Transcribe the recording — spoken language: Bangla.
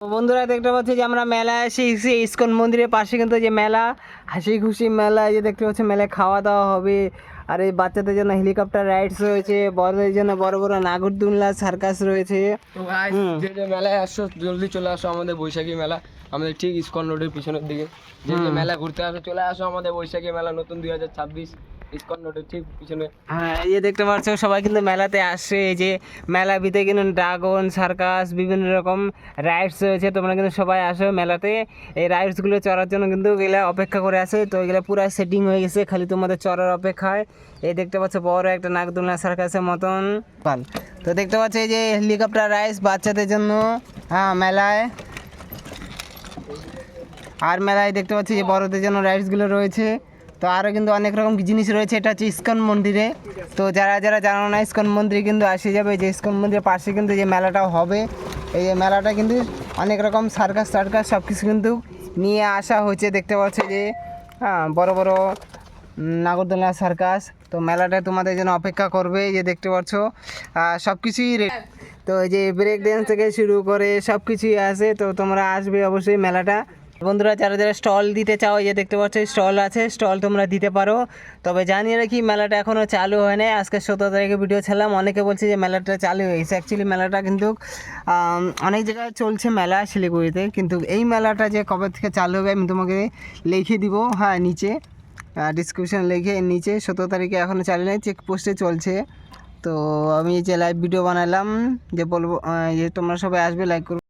তো বন্ধুরা দেখতে পাচ্ছি যে আমরা মেলায় এসেছি ইসকন মন্দিরের পাশে, কিন্তু যে মেলা হাসি খুশি মেলা, এই যে দেখতে পাচ্ছি মেলায় খাওয়া দাওয়া হবে। আর এই বাচ্চাদের জন্য হেলিকপ্টার রাইডস রয়েছে, বড়দের জন্য বড় বড় নাগরদোলনা সার্কাস রয়েছে। তো ভাই যে যে মেলায় আসছো জলদি চলে আসো আমাদের বৈশাখী মেলা, আমাদের ঠিক ইসকন রোডের পিছনের দিকে। যে যে মেলা ঘুরতে আসো চলে আসো আমাদের বৈশাখী মেলা নতুন 2026 ইসকন রোডের ঠিক পিছনে। হ্যাঁ, এই যে দেখতে পাচ্ছ সবাই কিন্তু মেলাতে আসছে। এই যে মেলা ভিতরে কিন্তু ড্রাগন সার্কাস বিভিন্ন রকম রাইডস রয়েছে, তোমরা কিন্তু সবাই আসো মেলাতে। এই রাইডসগুলো চড়ার জন্য কিন্তু এগুলা অপেক্ষা করে আছে, তো এগুলো পুরো সেটিং হয়ে গেছে, খালি তোমাদের চড়ার অপেক্ষায়। এই দেখতে পাচ্ছ বড় একটা নাগদোলনা সার্কাসের মতন পাল। তো দেখতে পাচ্ছ এই যে হেলিকপ্টার রাইডস বাচ্চাদের জন্য। হ্যাঁ মেলায়, আর মেলায় দেখতে পাচ্ছি যে বড়দের জন্য রাইডসগুলো রয়েছে। তো আরও কিন্তু অনেক রকম জিনিস রয়েছে। এটা হচ্ছে ইসকন মন্দিরে। তো যারা যারা জানো না ইসকন মন্দিরে কিন্তু আসে যাবে, যে ইসকন মন্দিরের পাশে কিন্তু যে মেলাটাও হবে। এই যে মেলাটা কিন্তু অনেক রকম সার্কাস টার্কাস সব কিছু কিন্তু নিয়ে আসা হয়েছে। দেখতে পাচ্ছি যে হ্যাঁ বড় বড় নাগরদোলনা সার্কাস। তো মেলাটা তোমাদের জন্য অপেক্ষা করবে। এই যে দেখতে পাচ্ছ সব কিছুই তো এই যে ব্রেক ড্যান্স থেকে শুরু করে সব কিছুই আছে। তো তোমরা আসবে অবশ্যই মেলাটা। বন্ধুরা যারা যারা স্টল দিতে চাও, এই যে দেখতে পাচ্ছ স্টল আছে, স্টল তোমরা দিতে পারো। তবে জানিয়ে রাখি মেলাটা এখনও চালু হয় নাই। আজকে 17 তারিখে ভিডিও ছিলাম, অনেকে বলছে যে মেলাটা চালু হয়েছে। অ্যাকচুয়ালি মেলাটা কিন্তু অনেক জায়গায় চলছে মেলা শিলিগুড়িতে, কিন্তু এই মেলাটা যে কবে থেকে চালু হবে আমি তোমাকে লিখে দিব। হ্যাঁ নিচে ডিসক্রিপশন লিখে নিচে 17 তারিখে এখনও চালু নেই, চেকপোস্টে চলছে। তো আমি যে লাইভ ভিডিও বানালাম যে বলবো যে তোমরা সবাই আসবে, লাইক করবে।